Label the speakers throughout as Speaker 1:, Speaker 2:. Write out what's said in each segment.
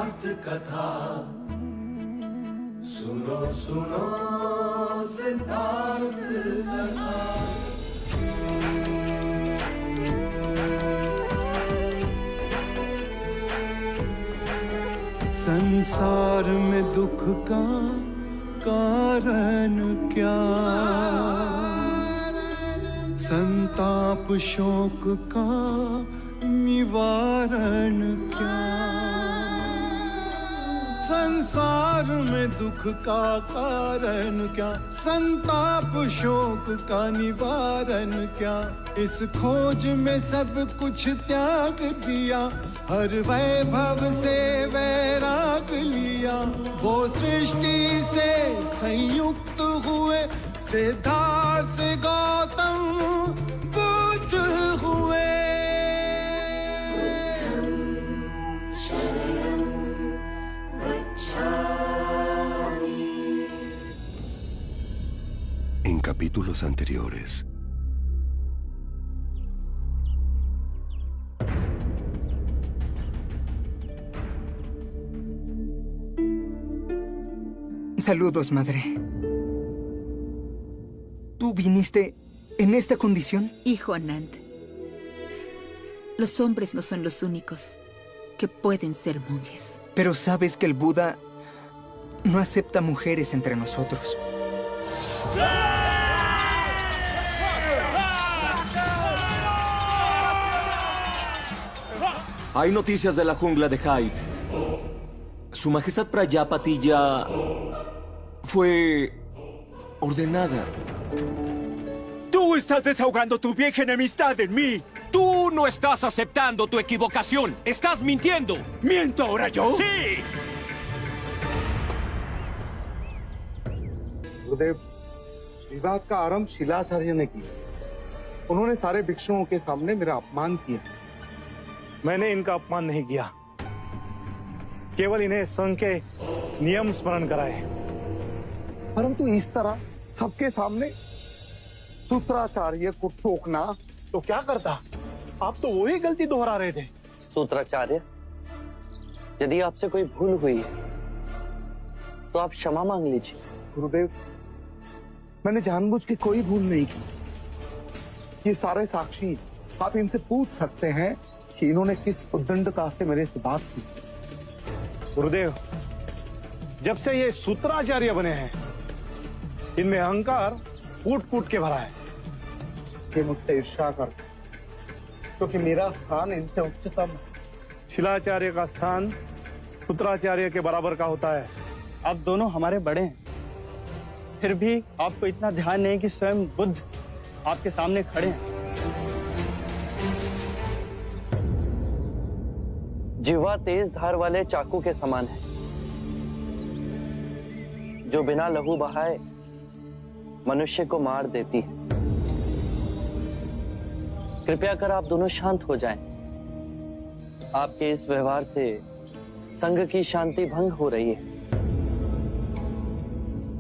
Speaker 1: सिद्धार्थ कथा, सुनो सुनो सिद्धार्थ कथा। संसार में दुख का कारण क्या, संताप शोक का निवारण क्या। संसार में दुख का कारण क्या, संताप शोक का निवारण क्या। इस खोज में सब कुछ त्याग दिया, हर वैभव से वैराग लिया। वो सृष्टि से संयुक्त हुए, सिद्धार्थ से गौतम बुद्ध हुए।
Speaker 2: En capítulos anteriores.
Speaker 3: Saludos, madre. ¿Tú viniste en esta condición?
Speaker 4: Hijo Anand, los hombres no son los únicos que pueden ser monjes.
Speaker 3: Pero sabes que el Buda no acepta mujeres entre nosotros.
Speaker 5: Hay noticias de la jungla de Hyde. Su Majestad Prayapati ya fue ordenada.
Speaker 6: Tú estás desahogando tu vieja enemistad en mí.
Speaker 7: Tú no estás aceptando tu equivocación. Estás mintiendo.
Speaker 6: ¿Miento ahora yo?
Speaker 7: ¡Sí!
Speaker 8: गुरुदेव, विवाद का आरंभ शिलाचार्य ने किया। उन्होंने सारे भिक्षुओं के सामने मेरा अपमान किया।
Speaker 9: मैंने इनका अपमान नहीं किया, केवल इन्हें संघ के नियम स्मरण कराए।
Speaker 8: परंतु इस तरह सबके सामने सूत्राचार्य को टोकना
Speaker 9: तो क्या करता? आप तो वही गलती दोहरा रहे थे।
Speaker 10: सूत्राचार्य, यदि आपसे कोई भूल हुई है तो आप क्षमा मांग लीजिए।
Speaker 8: गुरुदेव, मैंने जानबूझ के कोई भूल नहीं की। ये सारे साक्षी, आप इनसे पूछ सकते हैं कि इन्होंने किस उद्दंडता से मेरे से बात की।
Speaker 9: गुरुदेव, जब से ये सूत्राचार्य बने हैं, इनमें अहंकार कूट कूट के भरा है।
Speaker 8: ये मुझसे ईर्ष्या करते, क्योंकि मेरा स्थान इनसे उच्चतम है।
Speaker 9: शिलाचार्य का स्थान सूत्राचार्य के बराबर का होता है।
Speaker 10: आप दोनों हमारे बड़े हैं, फिर भी आपको इतना ध्यान नहीं कि स्वयं बुद्ध आपके सामने खड़े हैं। जिह्वा तेज धार वाले चाकू के समान है, जो बिना लहू बहाए मनुष्य को मार देती है। कृपया कर आप दोनों शांत हो जाएं। आपके इस व्यवहार से संघ की शांति भंग हो रही है।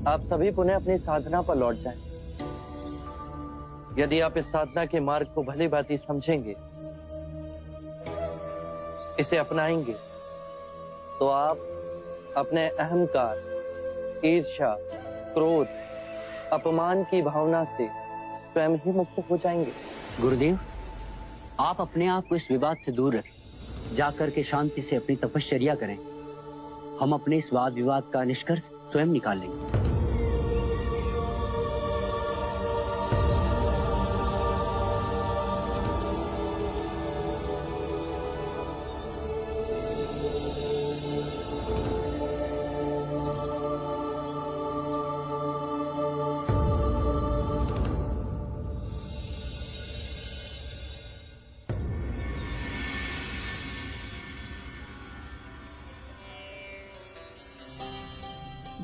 Speaker 10: आप सभी पुनः अपनी साधना पर लौट जाएं। यदि आप इस साधना के मार्ग को भली भांति समझेंगे, इसे अपनाएंगे, तो आप अपने अहंकार, ईर्ष्या, क्रोध, अपमान की भावना से स्वयं ही मुक्त हो जाएंगे।
Speaker 11: गुरुदेव, आप अपने आप को इस विवाद से दूर रखें। जाकर के शांति से अपनी तपश्चर्या करें। हम अपने इस वाद विवाद का निष्कर्ष स्वयं निकाल लेंगे।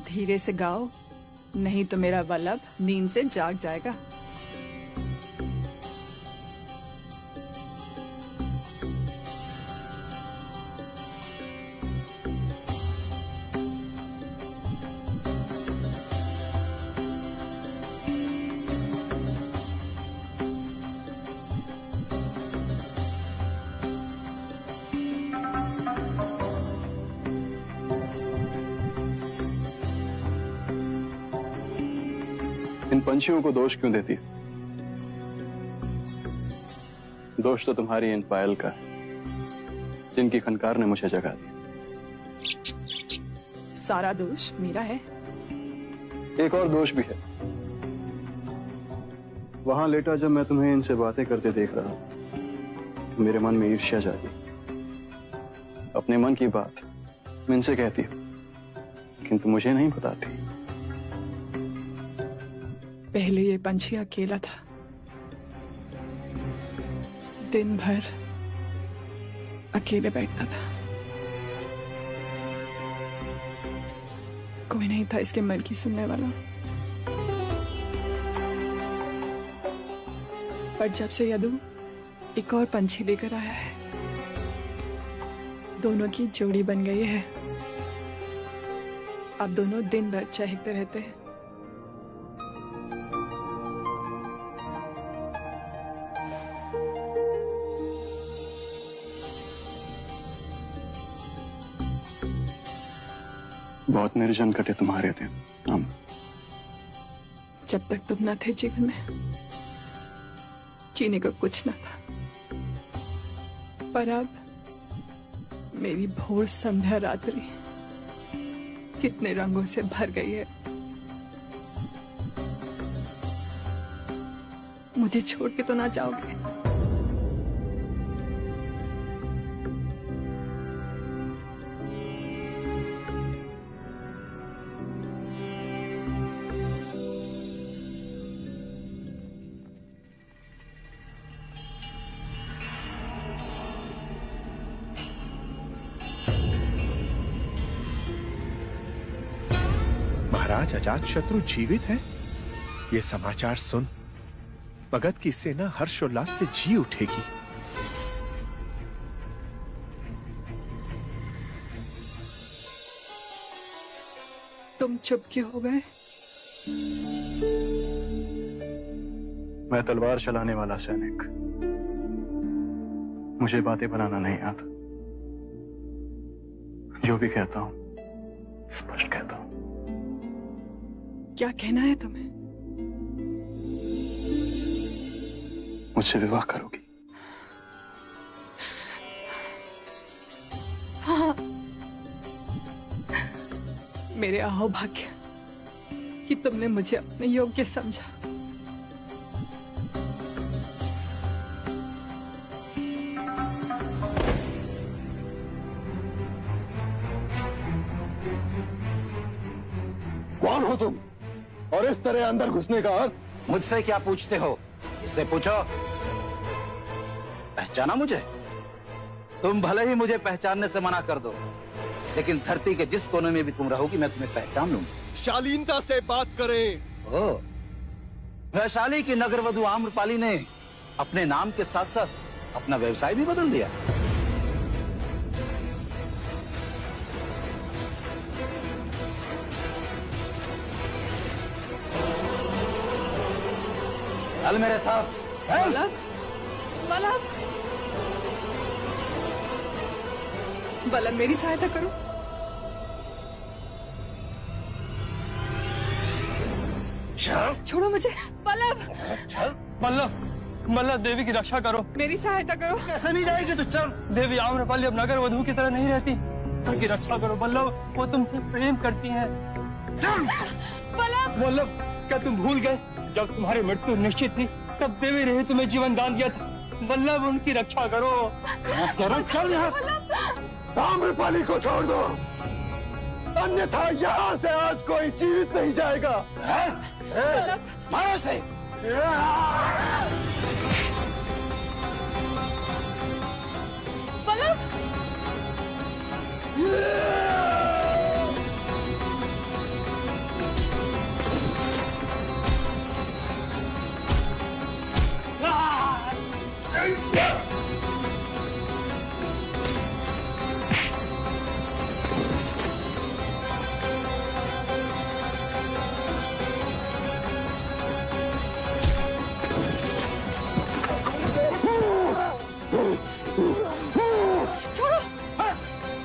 Speaker 12: धीरे से गाओ, नहीं तो मेरा वल्लभ नींद से जाग जाएगा।
Speaker 13: इन पंछियों को दोष क्यों देती है? दोष तो तुम्हारी इन पायल का है, जिनकी खनकार ने मुझे जगा दिया।
Speaker 12: सारा दोष मेरा है।
Speaker 13: एक और दोष भी है। वहां लेटा जब मैं तुम्हें इनसे बातें करते देख रहा तो मेरे मन में ईर्ष्या जागी। अपने मन की बात मैं इनसे कहती हूँ, किंतु मुझे नहीं बताती।
Speaker 12: पहले ये पंछी अकेला था, दिन भर अकेले बैठता था, कोई नहीं था इसके मन की सुनने वाला। पर जब से यदु एक और पंछी लेकर आया है, दोनों की जोड़ी बन गई है। अब दोनों दिन भर चहकते रहते हैं।
Speaker 13: बहुत निर्जन कटे तुम्हारे दिन हम।
Speaker 12: जब तक तुम न थे जीवन में, जीने को कुछ न था। पर अब मेरी भोर संध्या रात्रि कितने रंगों से भर गई है। मुझे छोड़ के तो ना जाओगे?
Speaker 14: महाराज अजातशत्रु जीवित है, ये समाचार सुन मगध की सेना हर्षोल्लास से जी उठेगी।
Speaker 12: तुम चुप क्यों हो गए?
Speaker 13: मैं तलवार चलाने वाला सैनिक, मुझे बातें बनाना नहीं आता। जो भी कहता हूं स्पष्ट कहता हूं।
Speaker 12: क्या कहना है तुम्हें?
Speaker 13: मुझसे विवाह करोगी?
Speaker 12: हाँ, मेरे अहो भाग्य कि तुमने मुझे अपने योग्य समझा।
Speaker 15: कौन हो तुम और इस तरह अंदर घुसने का हक?
Speaker 16: मुझसे क्या पूछते हो? इससे पूछो। पहचाना मुझे? तुम भले ही मुझे पहचानने से मना कर दो, लेकिन धरती के जिस कोने में भी तुम रहोगी मैं तुम्हें पहचान लूंगा।
Speaker 15: शालीनता से बात करें।
Speaker 16: ओ, वैशाली की नगरवधु आम्रपाली ने अपने नाम के साथ साथ अपना व्यवसाय भी बदल दिया। चल मेरे साथ।
Speaker 12: वल्लभ, वल्लभ, वल्लभ मेरी सहायता करो। छोड़ो मुझे। वल्लभ,
Speaker 17: मल्लभ देवी की रक्षा करो।
Speaker 12: मेरी सहायता करो।
Speaker 17: कैसे नहीं जाएगी तू? चल। देवी आम्रपाली अब नगर वधू की तरह नहीं रहती। उनकी रक्षा करो वल्लभ, वो तुमसे प्रेम करती हैं।
Speaker 12: वल्लभ,
Speaker 17: वल्लभ क्या तुम भूल गए जब तुम्हारी मृत्यु निश्चित थी तब देवी ने तुम्हें जीवन दान दिया था? वल्लभ उनकी रक्षा करो।
Speaker 15: चल यहाँ से। आम्रपाली को छोड़ दो, अन्यथा यहाँ से आज कोई जीवित नहीं जाएगा।
Speaker 16: मारो से।
Speaker 12: वल्लभ,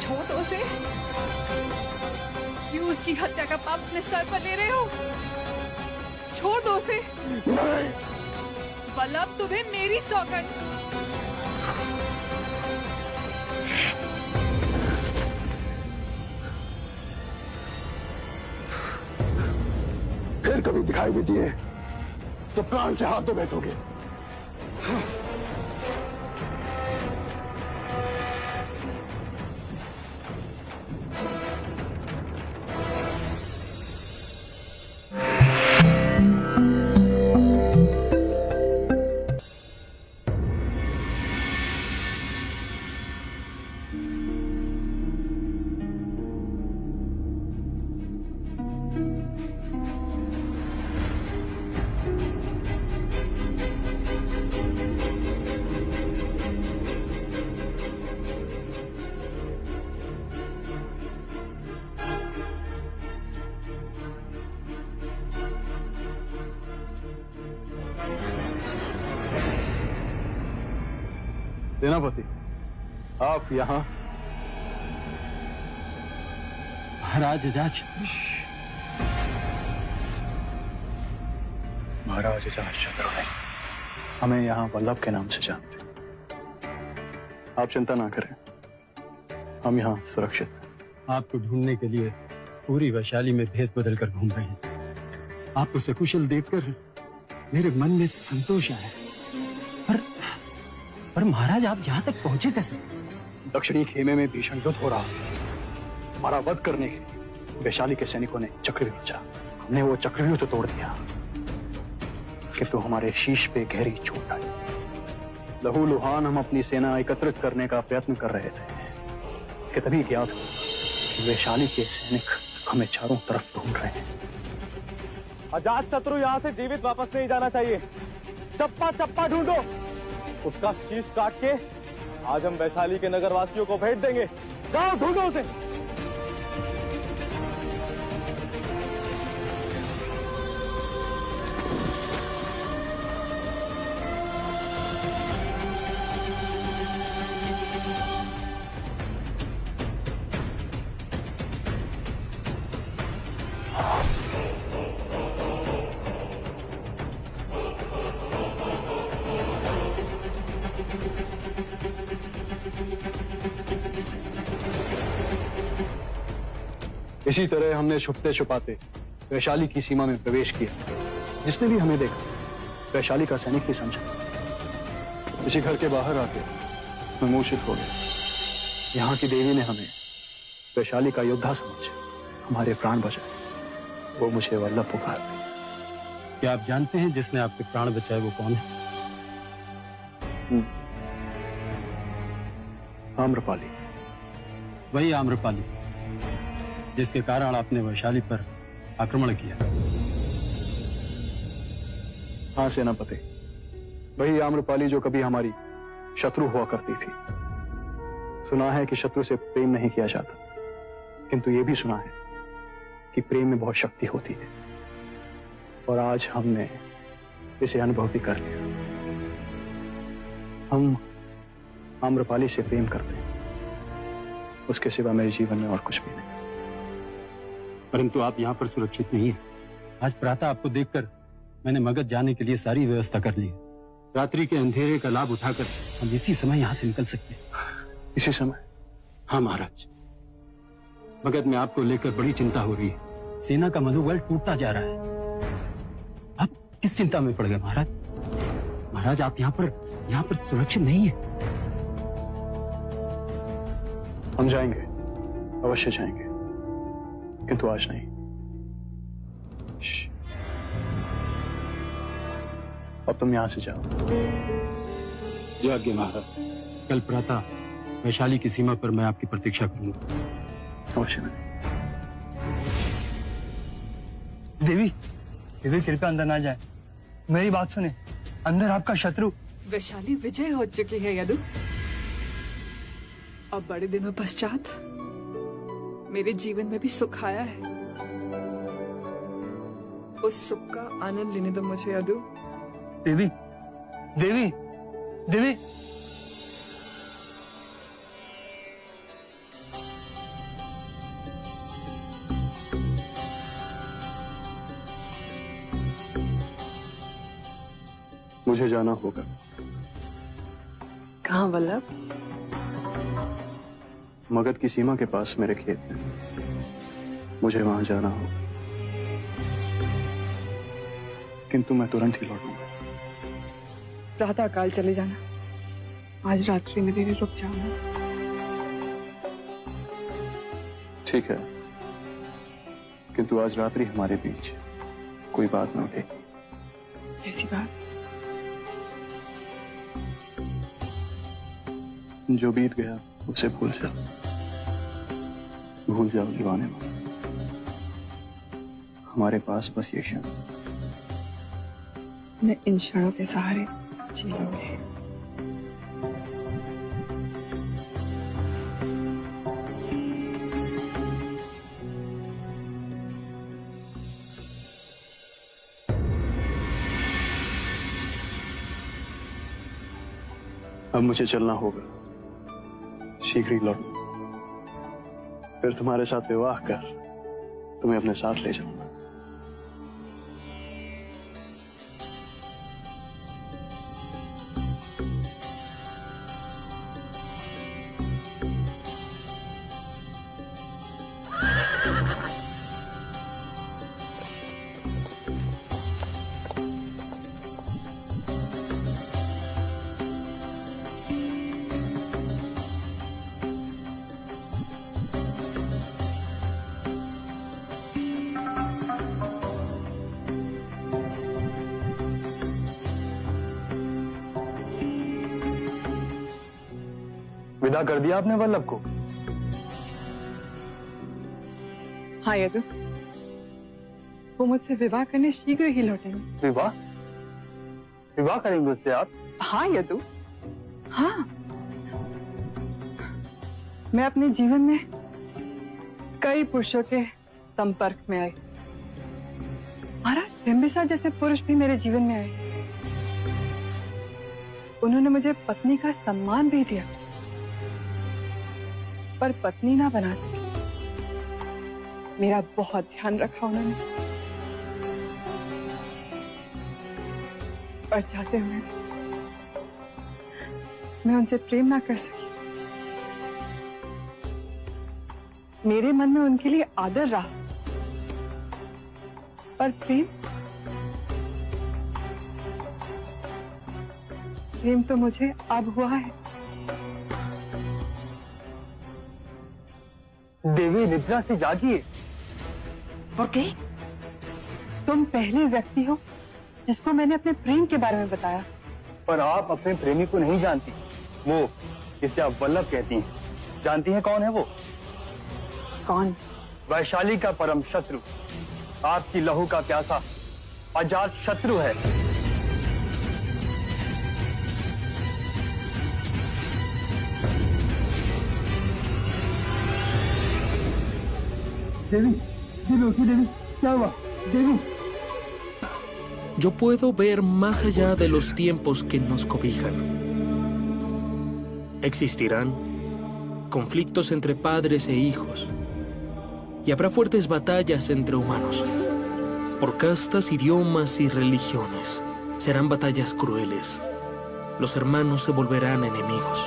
Speaker 12: छोड़ो तो उसे। क्यों उसकी हत्या का पाप अपने सर पर ले रहे हो? छोड़ दो उसे।
Speaker 15: नहीं।
Speaker 12: वल्लभ, तुम्हें मेरी सौगंध।
Speaker 15: फिर कभी दिखाई भी दिए तो प्राण से हाथ धो बैठोगे।
Speaker 13: सेनापति, आप यहाँ?
Speaker 11: महाराज अजाज।
Speaker 13: महाराज अजाज शत्रु है, हमें यहाँ वल्लभ के नाम से जानते। आप चिंता ना करें, हम यहाँ सुरक्षित हैं।
Speaker 11: आपको ढूंढने के लिए पूरी वैशाली में भेष बदल कर घूम रहे हैं। आपको सकुशल देखकर मेरे मन में संतोष आया। पर महाराज, आप यहाँ तक पहुंचे कैसे?
Speaker 13: दक्षिणी खेमे में भीषण युद्ध हो रहा है। हमारा वध करने के लिए वैशाली के सैनिकों ने चक्रव्यूह रचा। हमने वो चक्रव्यूह तो तोड़ दिया, किंतु हमारे शीश पे गहरी चोट आई। लहू लुहान हम अपनी सेना एकत्रित करने का प्रयत्न कर रहे थे कि तभी ज्ञात हुआ कि वैशाली के सैनिक हमें चारों तरफ ढूंढ रहे हैं।
Speaker 9: अजात शत्रु यहाँ से जीवित वापस नहीं जाना चाहिए। चप्पा चप्पा ढूंढो, उसका शीश काट के आज हम वैशाली के नगरवासियों को भेंट देंगे। जाओ ढूंढो उसे।
Speaker 13: इसी तरह हमने छुपते छुपाते वैशाली की सीमा में प्रवेश किया। जिसने भी हमें देखा वैशाली का सैनिक ही समझा। इसी घर के बाहर आके मैं मूर्छित हो गया। यहाँ की देवी ने हमें वैशाली का योद्धा समझ हमारे प्राण बचाए। वो मुझे वल्लभ पुकारते।
Speaker 11: क्या आप जानते हैं जिसने आपके प्राण बचाए वो कौन है?
Speaker 13: आम्रपाली।
Speaker 11: वही आम्रपाली जिसके कारण आपने वैशाली पर आक्रमण किया।
Speaker 13: हाँ सेनापति, वही आम्रपाली जो कभी हमारी शत्रु हुआ करती थी। सुना है कि शत्रु से प्रेम नहीं किया जाता, किंतु यह भी सुना है कि प्रेम में बहुत शक्ति होती है। और आज हमने इसे अनुभव भी कर लिया। हम आम्रपाली से प्रेम करते हैं, उसके सिवा मेरे जीवन में और कुछ भी नहीं।
Speaker 11: परंतु आप यहाँ पर सुरक्षित नहीं हैं। आज प्रातः आपको देखकर मैंने मगध जाने के लिए सारी व्यवस्था कर ली है। रात्रि के अंधेरे का लाभ उठाकर हम इसी समय यहाँ से निकल सकते हैं।
Speaker 13: इसी समय?
Speaker 11: हाँ महाराज, मगध में आपको लेकर बड़ी चिंता हो रही है। सेना का मनोबल टूटता जा रहा है। आप किस चिंता में पड़ गए महाराज? महाराज, आप यहाँ पर सुरक्षित नहीं है।
Speaker 13: हम जाएंगे, अवश्य जाएंगे, किंतु आज नहीं। अब तुम यहां से जाओ।
Speaker 11: आज्ञा महाराज। कल प्रातः वैशाली की सीमा पर मैं आपकी प्रतीक्षा करूंगा।
Speaker 13: अवश्य नहीं।
Speaker 17: देवी, देवी कृपया अंदर ना जाए। मेरी बात सुने, अंदर आपका शत्रु।
Speaker 12: वैशाली विजय हो चुकी है यदु। अब बड़े दिनों पश्चात मेरे जीवन में भी सुख आया है। उस सुख का आनंद लेने दो मुझे यदु।
Speaker 17: देवी, देवी, देवी।
Speaker 13: मुझे जाना होगा।
Speaker 12: कहाँ वल्लभ?
Speaker 13: मगध की सीमा के पास मेरे खेत हैं, मुझे वहां जाना होगा, किंतु मैं तुरंत ही लौटूंगा।
Speaker 12: प्रातः काल चले जाना, आज रात्रि में देरी रुक जाऊंगा।
Speaker 13: ठीक है, किंतु आज रात्रि हमारे बीच कोई बात न उठेगी।
Speaker 12: कैसी बात?
Speaker 13: जो बीत गया उसे भूल जाओ, भूल जाओ दीवाने में। हमारे पास बस ये क्षण।
Speaker 12: मैं इन क्षणों के सहारे जी लूंगी।
Speaker 13: अब मुझे चलना होगा, शीघ्र ही लौटूंगा, फिर तुम्हारे साथ विवाह कर तुम्हें अपने साथ ले जाऊंगा।
Speaker 17: विदा कर दिया आपने वल्लभ को?
Speaker 12: हाँ यदु, वो मुझसे विवाह करने शीघ्र ही लौटेंगे।
Speaker 17: विवाह? विवाह करेंगे उससे आप?
Speaker 12: हाँ यदु, हाँ। मैं अपने जीवन में कई पुरुषों के संपर्क में आई। महाराज बिंबिसार जैसे पुरुष भी मेरे जीवन में आए। उन्होंने मुझे पत्नी का सम्मान भी दिया, पर पत्नी ना बना सकी। मेरा बहुत ध्यान रखा उन्होंने, पर चाहते हुए मैं उनसे प्रेम ना कर सकी। मेरे मन में उनके लिए आदर रहा, पर प्रेम तो मुझे अब हुआ है।
Speaker 17: देवी निद्रा से जागिए।
Speaker 4: ¿Por qué?
Speaker 12: तुम पहले व्यक्ति हो जिसको मैंने अपने प्रेम के बारे में बताया।
Speaker 17: पर आप अपने प्रेमी को नहीं जानती, वो जिसे आप वल्लभ कहती हैं। जानती हैं कौन है वो?
Speaker 12: कौन?
Speaker 17: वैशाली का परम शत्रु, आपकी लहू का प्यासा अजात शत्रु है।
Speaker 18: देवी, देवी, क्या हुआ? देवी।
Speaker 7: Yo puedo ver más allá de los tiempos que nos cobijan. Existirán conflictos entre padres e hijos, y habrá fuertes batallas entre humanos, por castas, idiomas y religiones. Serán batallas crueles. Los hermanos se volverán enemigos.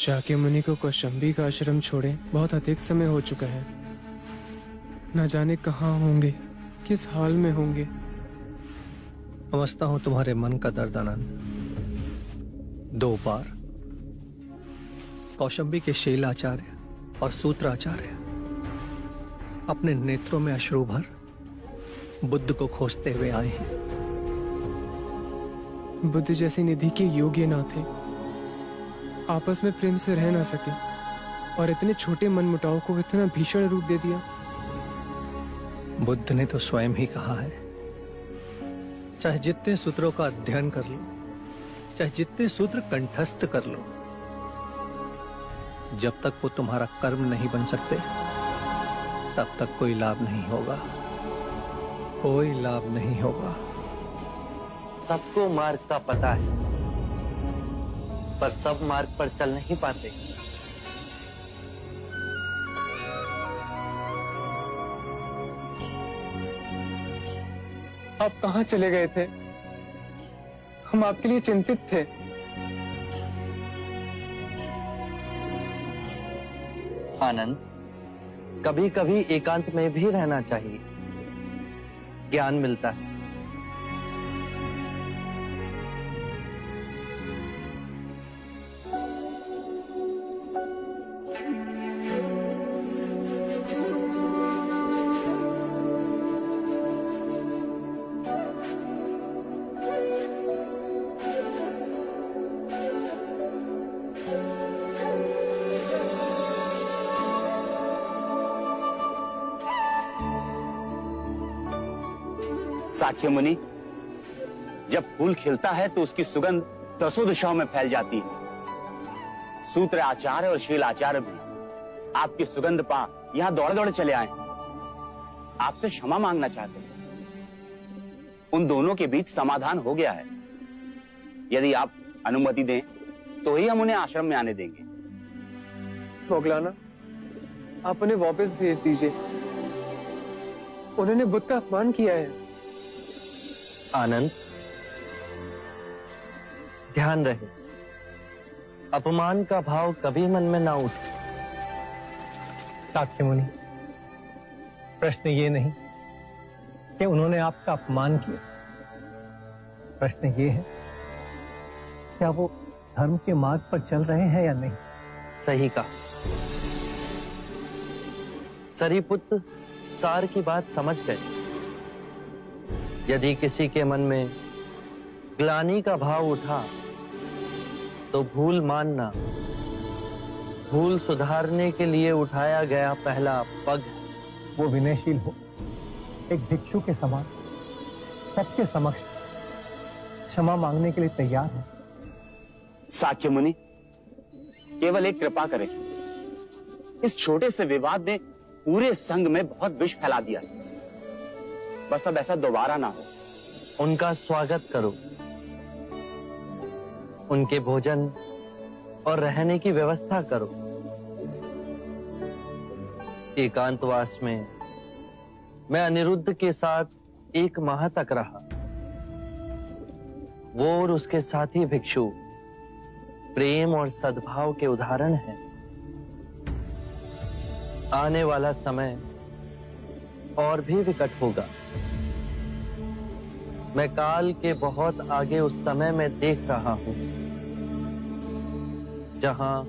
Speaker 19: Shakya मुनि को कौशंबी का आश्रम छोड़े बहुत अधिक समय हो चुका है। न जाने कहाँ होंगे, किस हाल में होंगे।
Speaker 20: समझता हूं तुम्हारे मन का दर्द आनंद। 2 बार कौशंबी के शीलाचार्य और सूत्राचार्य अपने नेत्रों में अश्रु भर बुद्ध को खोजते हुए आए हैं।
Speaker 19: बुद्ध जैसी निधि के योग्य ना थे, आपस में प्रेम से रह ना सके और इतने छोटे मनमुटाव को इतना भीषण रूप दे दिया।
Speaker 20: बुद्ध ने तो स्वयं ही कहा है, चाहे जितने सूत्रों का अध्ययन कर लो, चाहे जितने सूत्र कंठस्थ कर लो, जब तक वो तुम्हारा कर्म नहीं बन सकते तब तक कोई लाभ नहीं होगा, कोई लाभ नहीं होगा।
Speaker 10: सबको मार्ग का पता है, पर सब मार्ग पर चल नहीं पाते।
Speaker 19: आप कहाँ चले गए थे? हम आपके लिए चिंतित थे।
Speaker 10: आनंद, कभी कभी एकांत में भी रहना चाहिए, ज्ञान मिलता है।
Speaker 21: साक्य मुनि, जब फूल खिलता है तो उसकी सुगंध दसों दिशाओं में फैल जाती है। सूत्र आचार्य और शील आचार्य भी आपकी सुगंध पा यहां दौड़ दौड़ चले आए, आपसे क्षमा मांगना चाहते हैं। उन दोनों के बीच समाधान हो गया है। यदि आप अनुमति दें तो ही हम उन्हें आश्रम में आने देंगे।
Speaker 19: मोगलाना, आप उन्हें वापस भेज दीजिए। उन्होंने बुद्ध का अपमान किया है।
Speaker 10: आनंद, ध्यान रहे, अपमान का भाव कभी मन में ना उठे।
Speaker 20: साक्य मुनि, प्रश्न ये नहीं कि उन्होंने आपका अपमान किया, प्रश्न ये है क्या वो धर्म के मार्ग पर चल रहे हैं या नहीं।
Speaker 10: सही कहा। सरीपुत्र सार की बात समझ गए। यदि किसी के मन में ग्लानि का भाव उठा तो भूल मानना भूल सुधारने के लिए उठाया गया पहला पग।
Speaker 20: वो विनयशील हो, एक भिक्षु के समान सबके समक्ष क्षमा मांगने के लिए तैयार है।
Speaker 21: साक्य मुनि, केवल एक कृपा करें। इस छोटे से विवाद ने पूरे संघ में बहुत विष फैला दिया। बस अब ऐसा दोबारा ना हो।
Speaker 10: उनका स्वागत करो, उनके भोजन और रहने की व्यवस्था करो। एकांतवास में मैं अनिरुद्ध के साथ 1 माह तक रहा। वो और उसके साथी भिक्षु प्रेम और सद्भाव के उदाहरण हैं। आने वाला समय और भी विकट होगा। मैं काल के बहुत आगे उस समय में देख रहा हूं जहां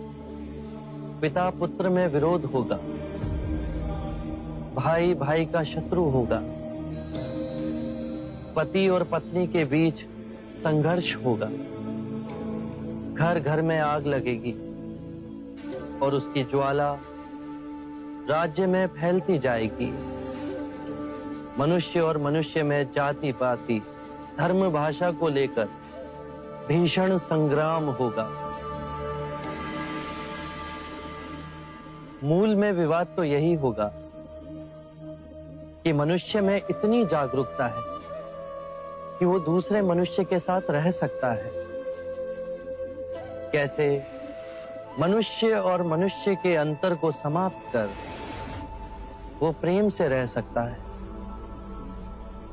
Speaker 10: पिता पुत्र में विरोध होगा, भाई भाई का शत्रु होगा, पति और पत्नी के बीच संघर्ष होगा, घर घर में आग लगेगी और उसकी ज्वाला राज्य में फैलती जाएगी। मनुष्य और मनुष्य में जाति पाति धर्म भाषा को लेकर भीषण संग्राम होगा। मूल में विवाद तो यही होगा कि मनुष्य में इतनी जागरूकता है कि वो दूसरे मनुष्य के साथ रह सकता है। कैसे मनुष्य और मनुष्य के अंतर को समाप्त कर वो प्रेम से रह सकता है।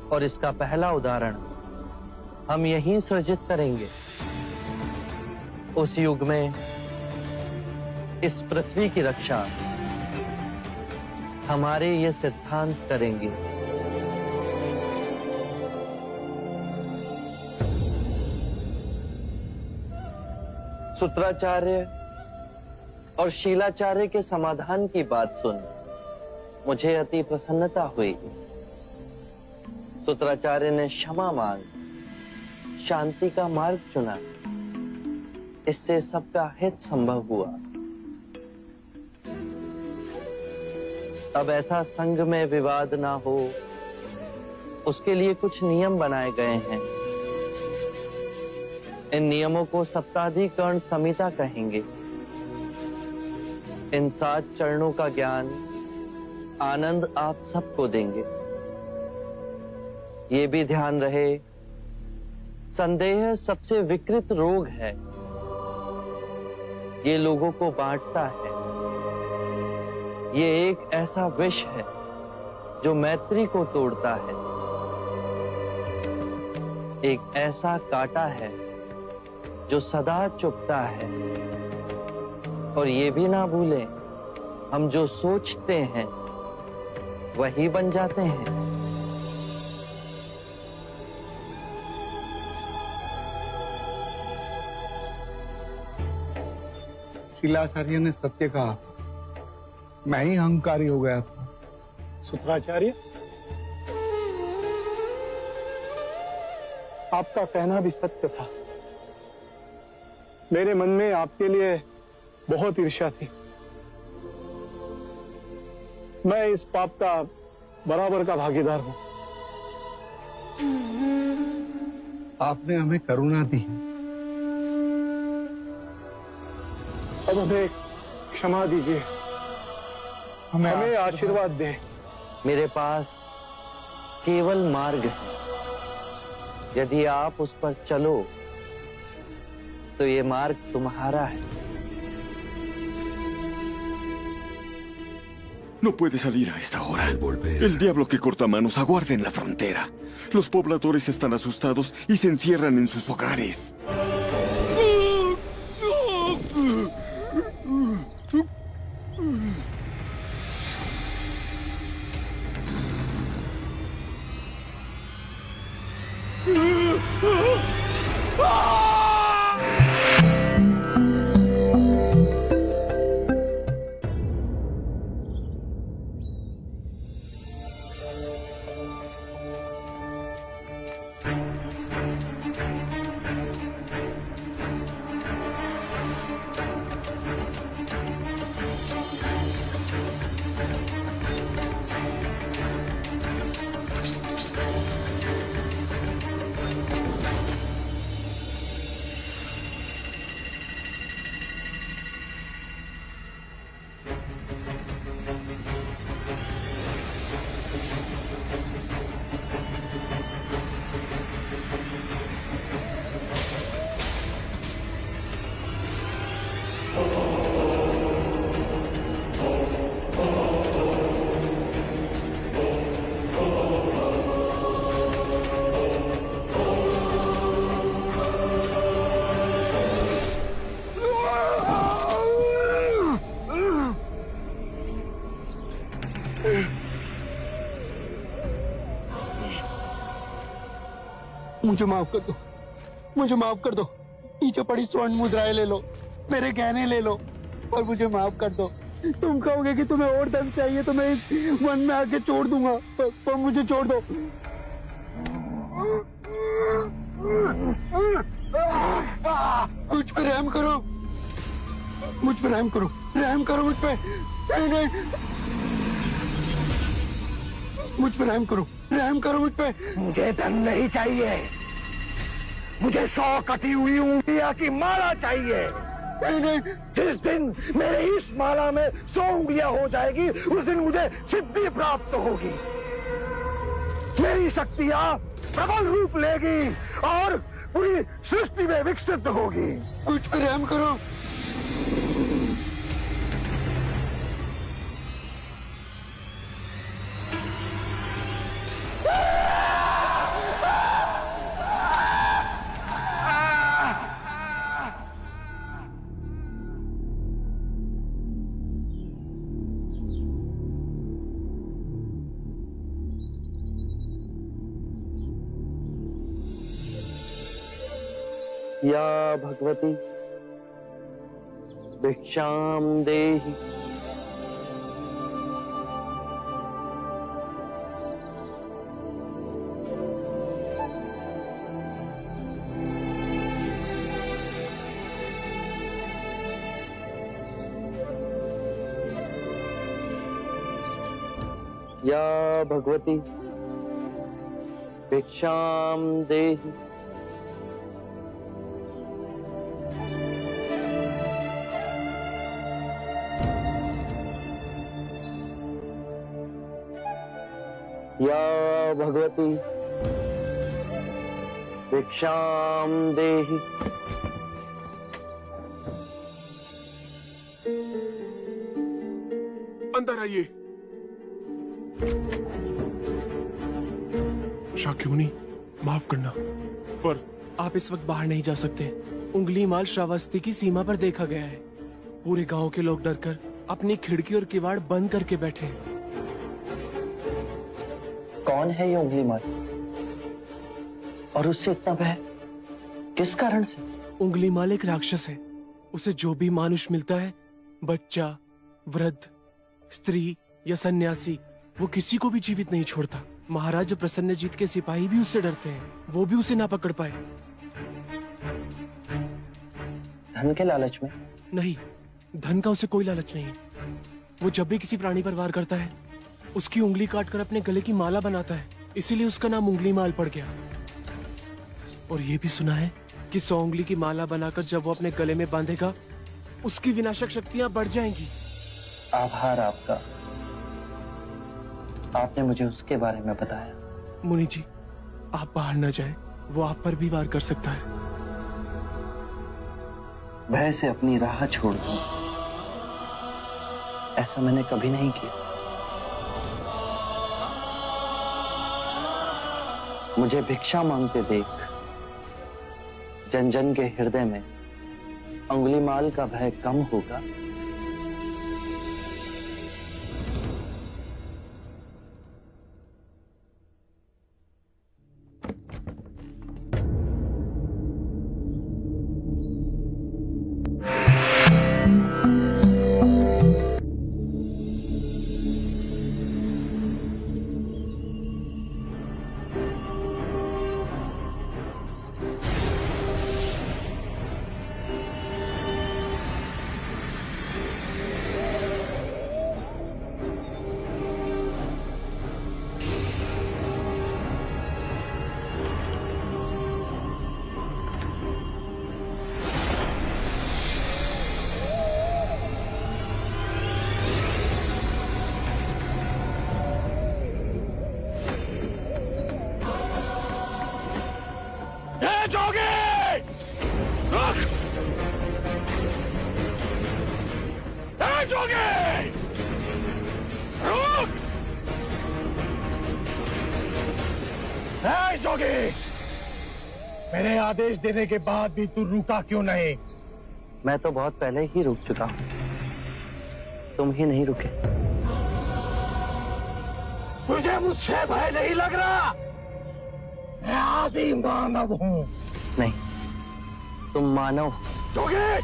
Speaker 10: और इसका पहला उदाहरण हम यहीं सृजित करेंगे। उस युग में इस पृथ्वी की रक्षा हमारे ये सिद्धांत करेंगे। सूत्राचार्य और शीलाचार्य के समाधान की बात सुन मुझे अति प्रसन्नता हुई। सूत्राचार्य ने क्षमा मांग शांति का मार्ग चुना। इससे सबका हित संभव हुआ। अब ऐसा संघ में विवाद ना हो, उसके लिए कुछ नियम बनाए गए हैं। इन नियमों को सप्ताधिकरण संहिता कहेंगे। इन 7 चरणों का ज्ञान आनंद आप सबको देंगे। ये भी ध्यान रहे, संदेह सबसे विकृत रोग है। ये लोगों को बांटता है। ये एक ऐसा विष है जो मैत्री को तोड़ता है। एक ऐसा कांटा है जो सदा चुभता है। और ये भी ना भूलें, हम जो सोचते हैं वही बन जाते हैं।
Speaker 8: शिलाचार्य ने सत्य कहा, मैं ही अहंकारी हो गया था।
Speaker 20: सूत्राचार्य, आपका कहना भी सत्य था। मेरे मन में आपके लिए बहुत ईर्ष्या थी। मैं इस पाप का बराबर का भागीदार हूं।
Speaker 8: आपने हमें करुणा दी,
Speaker 20: अब हमें क्षमा दीजिए, हमें आशीर्वाद दें।
Speaker 10: मेरे पास केवल मार्ग है। यदि आप उस पर चलो तो ये मार्ग तुम्हारा है।
Speaker 1: No puede salir a esta hora. El diablo que corta manos aguarda en la frontera. Los pobladores están asustados y se encierran en sus hogares.
Speaker 18: मुझे माफ कर दो, मुझे माफ कर दो। नीचे पड़ी स्वर्ण मुद्राएं ले लो, मेरे गहने ले लो और मुझे माफ कर दो। तुम कहोगे कि तुम्हें और धन चाहिए तो मैं इस वन में आके छोड़ दूंगा, पर मुझे छोड़ दो। मुझ पे रहम करो, मुझ पे रहम करो, रहम करो मुझ पे। नहीं, मुझ पे रहम करो, रहम करो मुझ पे।
Speaker 15: मुझे धन नहीं चाहिए, मुझे 100 कटी हुई उंगलियां की माला चाहिए।
Speaker 18: नहीं,
Speaker 15: जिस दिन मेरे इस माला में 100 उंगलियां हो जाएगी उस दिन मुझे सिद्धि प्राप्त होगी। मेरी शक्तियां प्रबल रूप लेगी और पूरी सृष्टि में विकसित होगी।
Speaker 18: मुझ पे रहम करो।
Speaker 10: या भगवती भिक्षाम देहि। या भगवती भिक्षाम देहि। या भगवती भिक्षाम देहि।
Speaker 14: अंदर आइए। शाक्योमुनि, माफ करना, पर
Speaker 19: आप इस वक्त बाहर नहीं जा सकते। उंगली माल श्रावस्ती की सीमा पर देखा गया है। पूरे गांव के लोग डरकर अपनी खिड़की और किवाड़ बंद करके बैठे हैं।
Speaker 10: कौन है ये उंगली माल? और उससे इतना भय किस कारण से?
Speaker 19: उंगली माल एक राक्षस है। उसे जो भी मानुष मिलता है, बच्चा, वृद्ध, स्त्री या सन्यासी, वो किसी को भी जीवित नहीं छोड़ता। महाराज प्रसन्नजीत के सिपाही भी उससे डरते हैं। वो भी उसे ना पकड़ पाए।
Speaker 10: धन के लालच में?
Speaker 19: नहीं, धन का उसे कोई लालच नहीं। वो जब भी किसी प्राणी पर वार करता है, उसकी उंगली काटकर अपने गले की माला बनाता है। इसीलिए उसका नाम उंगली माल पड़ गया। और ये भी सुना है कि 100 उंगली की माला बनाकर जब वो अपने गले में बांधेगा, उसकी विनाशक शक्तियां बढ़ जाएंगी।
Speaker 10: आभार आपका, आपने मुझे उसके बारे में बताया।
Speaker 19: मुनि जी, आप बाहर न जाएं, वो आप पर भी वार कर सकता है।
Speaker 10: भय से अपनी राह छोड़ दूं, ऐसा मैंने कभी नहीं किया। मुझे भिक्षा मांगते देख जन जन के हृदय में अंगुलीमाल का भय कम होगा।
Speaker 15: मेरे आदेश देने के बाद भी तू रुका क्यों नहीं?
Speaker 10: मैं तो बहुत पहले ही रुक चुका हूं, तुम ही नहीं रुके।
Speaker 15: तुझे मुझसे भय नहीं लग रहा? मैं आदि मानव हूं।
Speaker 10: नहीं, तुम मानव हो।
Speaker 15: जोगी,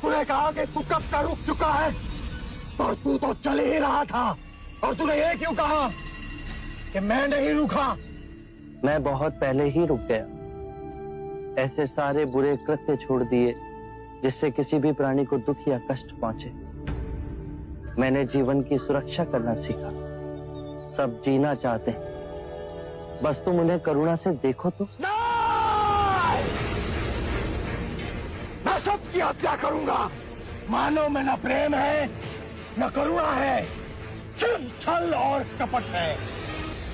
Speaker 15: तूने कहा कि तू कब का रुक चुका है, और तू तो चल ही रहा था। और तूने ये क्यों कहा कि मैं नहीं रुका?
Speaker 10: मैं बहुत पहले ही रुक गया। ऐसे सारे बुरे कृत्य छोड़ दिए जिससे किसी भी प्राणी को दुख या कष्ट पहुंचे। मैंने जीवन की सुरक्षा करना सीखा। सब जीना चाहते हैं, बस तुम उन्हें करुणा से देखो तो।
Speaker 15: मैं सबकी हत्या करूंगा। मानव में न प्रेम है न करुणा है, सिर्फ छल और कपट है।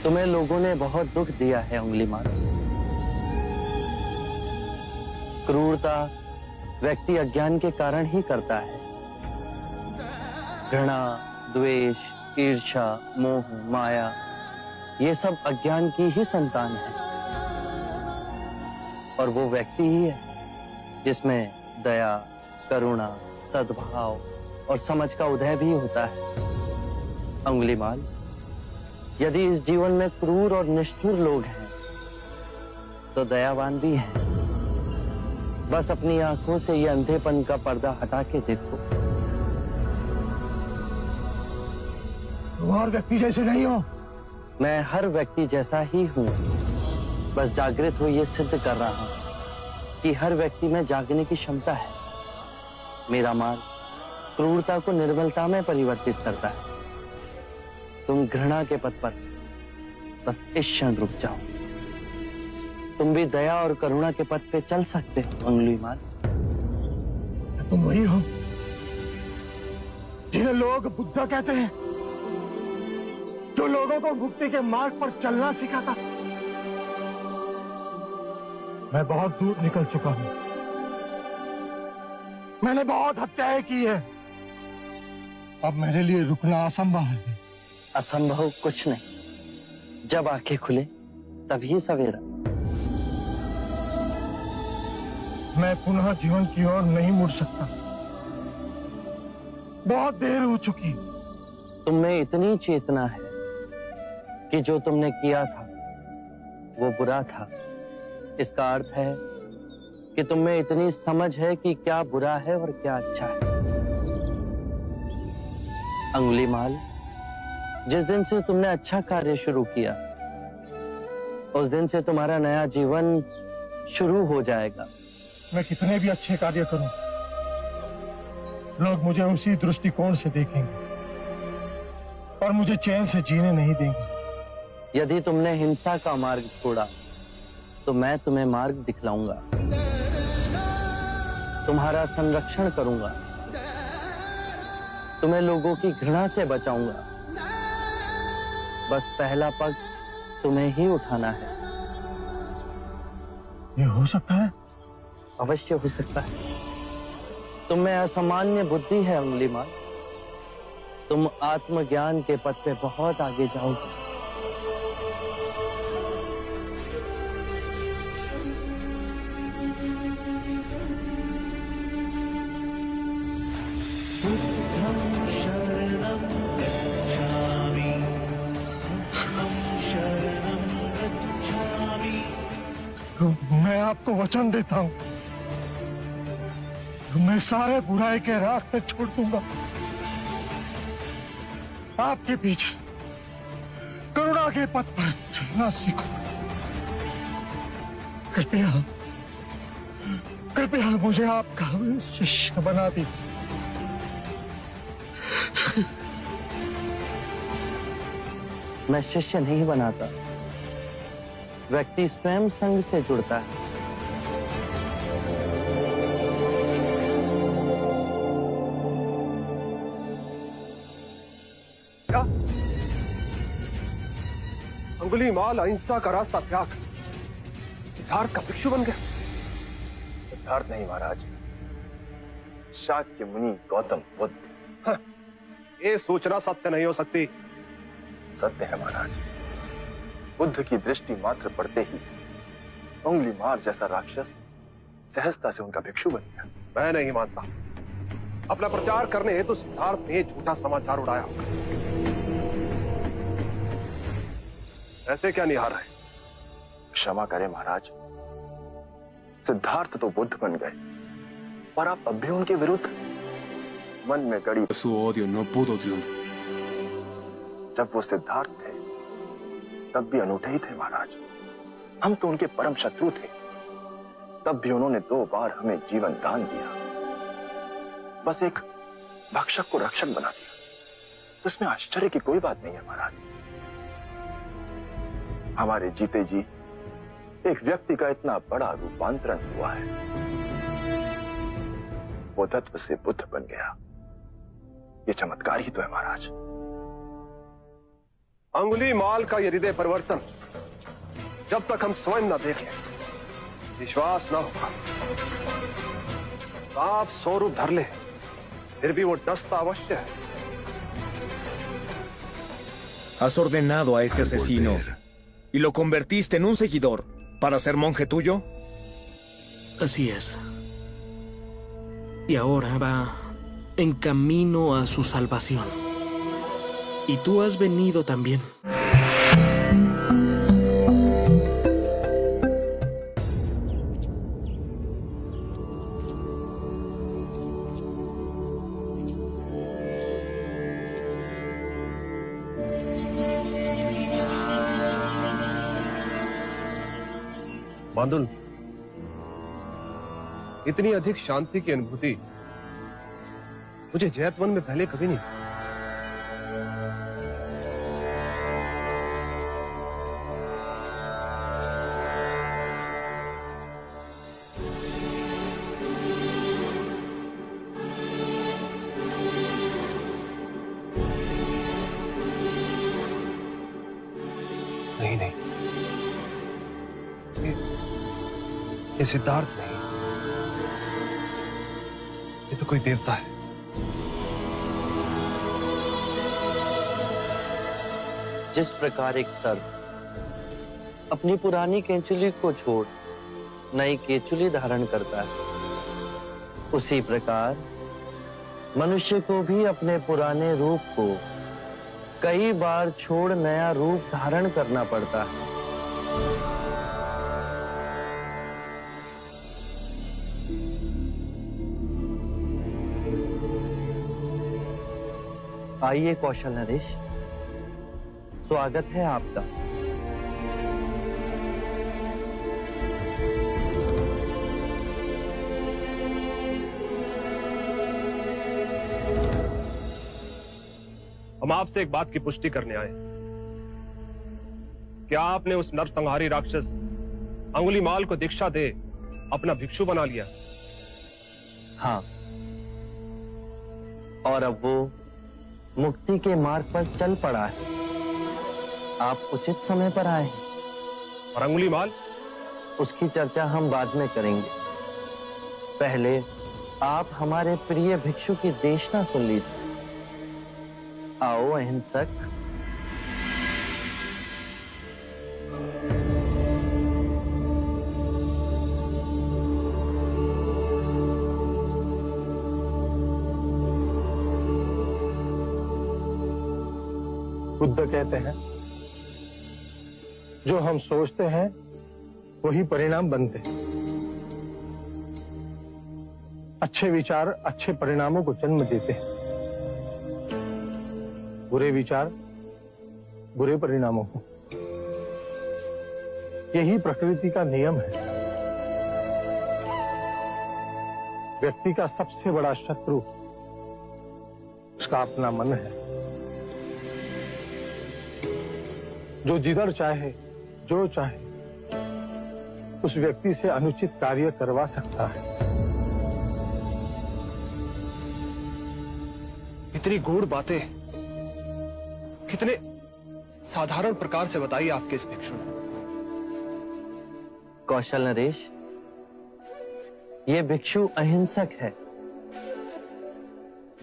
Speaker 10: तुम्हें लोगों ने बहुत दुख दिया है उंगलीमाल। क्रूरता व्यक्ति अज्ञान के कारण ही करता है। घृणा, द्वेष, ईर्ष्या, मोह, माया, ये सब अज्ञान की ही संतान है। और वो व्यक्ति ही है जिसमें दया, करुणा, सद्भाव और समझ का उदय भी होता है। उंगलीमाल, यदि इस जीवन में क्रूर और निष्ठुर लोग हैं, तो दयावान भी हैं। बस अपनी आंखों से ये अंधेपन का पर्दा हटा के देखो।
Speaker 15: तुम और व्यक्ति जैसे नहीं हो।
Speaker 10: मैं हर व्यक्ति जैसा ही हूँ, बस जागृत हो ये सिद्ध कर रहा हूँ कि हर व्यक्ति में जागने की क्षमता है। मेरा मार्ग क्रूरता को निर्मलता में परिवर्तित करता है। तुम घृणा के पथ पर बस इस क्षण रुक जाओ। तुम भी दया और करुणा के पथ पे चल सकते हो उंगलीमाल।
Speaker 15: तुम वही हो जिन्हें लोग बुद्धा कहते हैं, जो लोगों को मुक्ति के मार्ग पर चलना सिखाता। मैं बहुत दूर निकल चुका हूं। मैंने बहुत हत्याएं की है। अब मेरे लिए रुकना असंभव है।
Speaker 10: असंभव कुछ नहीं, जब आंखें खुले तभी सवेरा।
Speaker 15: मैं पुनः जीवन की ओर नहीं मुड़ सकता। बहुत देर हो चुकी।
Speaker 10: तुम में इतनी चेतना है कि जो तुमने किया था वो बुरा था। इसका अर्थ है कि तुम में इतनी समझ है कि क्या बुरा है और क्या अच्छा है। अंगुलीमाल, जिस दिन से तुमने अच्छा कार्य शुरू किया उस दिन से तुम्हारा नया जीवन शुरू हो जाएगा।
Speaker 15: मैं कितने भी अच्छे कार्य करूं, लोग मुझे उसी दृष्टिकोण से देखेंगे और मुझे चैन से जीने नहीं देंगे।
Speaker 10: यदि तुमने हिंसा का मार्ग छोड़ा तो मैं तुम्हें मार्ग दिखलाऊंगा, तुम्हारा संरक्षण करूंगा, तुम्हें लोगों की घृणा से बचाऊंगा। बस पहला पग तुम्हें ही उठाना है।
Speaker 15: ये हो सकता है?
Speaker 10: अवश्य हो सकता है। तुम में असामान्य बुद्धि है अंगुलीमाल। तुम आत्मज्ञान के पथ पे बहुत आगे जाओगे।
Speaker 15: मैं आपको वचन देता हूं, मैं सारे बुराई के रास्ते छोड़ दूंगा। आपके पीछे करुणा के पथ पर चलना सीखो। कृपया कृपया मुझे आपका शिष्य बना दीजिए।
Speaker 10: मैं शिष्य नहीं बनाता, व्यक्ति स्वयं संग से जुड़ता है।
Speaker 15: क्या अंगुलीमाल अहिंसा का रास्ता त्याग सिद्धार्थ का भिक्षु बन गया?
Speaker 14: सिद्धार्थ नहीं महाराज, शाक्य मुनि गौतम बुद्ध।
Speaker 15: हाँ, ये सूचना सत्य नहीं हो सकती।
Speaker 14: सत्य है महाराज। बुद्ध की दृष्टि मात्र पड़ते ही अंगुलीमाल जैसा राक्षस सहजता से उनका भिक्षु बन गया।
Speaker 15: मैं नहीं मानता। अपना प्रचार करने हेतु सिद्धार्थ ने झूठा समाचार उड़ाया। ऐसे क्या निहार है?
Speaker 14: क्षमा करें महाराज, सिद्धार्थ तो बुद्ध बन गए और आप अब भी उनके विरुद्ध। मन में गड़ी जब वो सिद्धार्थ थे तब भी अनूठे ही थे महाराज। हम तो उनके परम शत्रु थे, तब भी उन्होंने 2 बार हमें जीवन दान दिया। बस एक भक्षक को रक्षक बना दिया, उसमें आश्चर्य की कोई बात नहीं है महाराज। हमारे जीते जी एक व्यक्ति का इतना बड़ा रूपांतरण हुआ है, वो तत्व से बुद्ध बन गया। ये चमत्कार ही तो है महाराज।
Speaker 15: अंगुलीमाल का ये हृदय परिवर्तन जब तक हम स्वयं न देख लें विश्वास न होगा। आप स्वरूप धर ले, फिर भी वो डसता अवश्य है।
Speaker 2: Has ordenado a ese asesino y lo convertiste en un seguidor para ser monje tuyo.
Speaker 7: Así es. Y ahora va en camino a su salvación. Y tú has venido también.
Speaker 15: बांदुल, इतनी अधिक शांति की अनुभूति मुझे जैतवन में पहले कभी नहीं।
Speaker 19: नहीं नहीं, ये सिद्धार्थ नहीं, ये तो कोई देवता है।
Speaker 10: जिस प्रकार एक सर्प अपनी पुरानी केंचुली को छोड़ नई केंचुली धारण करता है, उसी प्रकार मनुष्य को भी अपने पुराने रूप को कई बार छोड़ नया रूप धारण करना पड़ता है। आइए कौशल नरेश, स्वागत है आपका।
Speaker 19: हम आपसे एक बात की पुष्टि करने आए। क्या आपने उस नरसंहारी राक्षस अंगुलीमाल को दीक्षा दे अपना भिक्षु बना लिया?
Speaker 10: हाँ, और अब वो मुक्ति के मार्ग पर चल पड़ा है। आप उचित समय पर आए हैं।
Speaker 19: और अंगुलीमाल?
Speaker 10: उसकी चर्चा हम बाद में करेंगे। पहले आप हमारे प्रिय भिक्षु की देशना सुन लीजिए। आओ अहिंसक।
Speaker 20: बुद्ध कहते हैं, जो हम सोचते हैं वही परिणाम बनते हैं। अच्छे विचार अच्छे परिणामों को जन्म देते हैं, बुरे विचार बुरे परिणामों को। यही प्रकृति का नियम है। व्यक्ति का सबसे बड़ा शत्रु उसका अपना मन है, जो जिधर चाहे जो चाहे उस व्यक्ति से अनुचित कार्य करवा सकता है।
Speaker 19: इतनी गूढ़ बातें कितने साधारण प्रकार से बताई आपके इस भिक्षु ने।
Speaker 10: कौशल नरेश, ये भिक्षु अहिंसक है।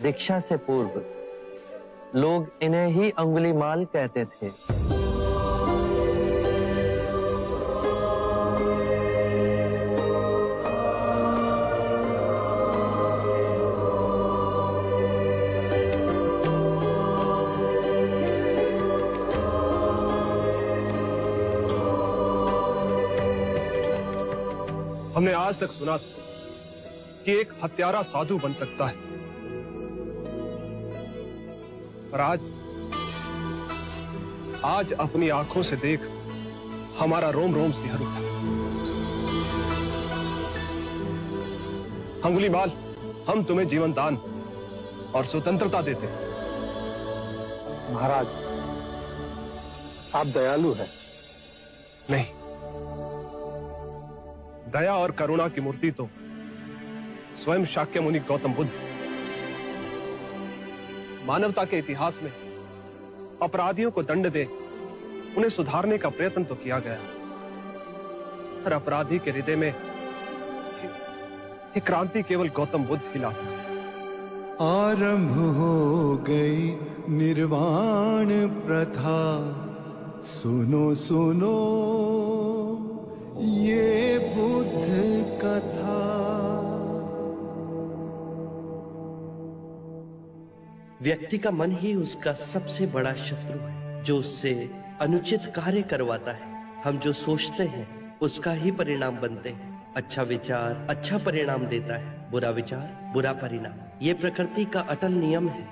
Speaker 10: दीक्षा से पूर्व लोग इन्हें ही अंगुलीमाल कहते थे।
Speaker 19: हमने आज तक सुना था कि एक हत्यारा साधु बन सकता है, पर आज अपनी आंखों से देख हमारा रोम रोम सिहर उठा। अंगुलीमाल, हम तुम्हें जीवन दान और स्वतंत्रता देते हैं।
Speaker 20: महाराज, आप दयालु हैं।
Speaker 19: नहीं, दया और करुणा की मूर्ति तो स्वयं शाक्य मुनि गौतम बुद्ध। मानवता के इतिहास में अपराधियों को दंड दे उन्हें सुधारने का प्रयत्न तो किया गया, पर अपराधी के हृदय में ये क्रांति केवल गौतम बुद्ध ही ला सकते हैं।
Speaker 3: आरंभ हो गई निर्वाण प्रथा, सुनो सुनो ये बुद्ध कथा।
Speaker 10: व्यक्ति का मन ही उसका सबसे बड़ा शत्रु है, जो उससे अनुचित कार्य करवाता है। हम जो सोचते हैं उसका ही परिणाम बनते हैं। अच्छा विचार अच्छा परिणाम देता है, बुरा विचार बुरा परिणाम। ये प्रकृति का अटल नियम है।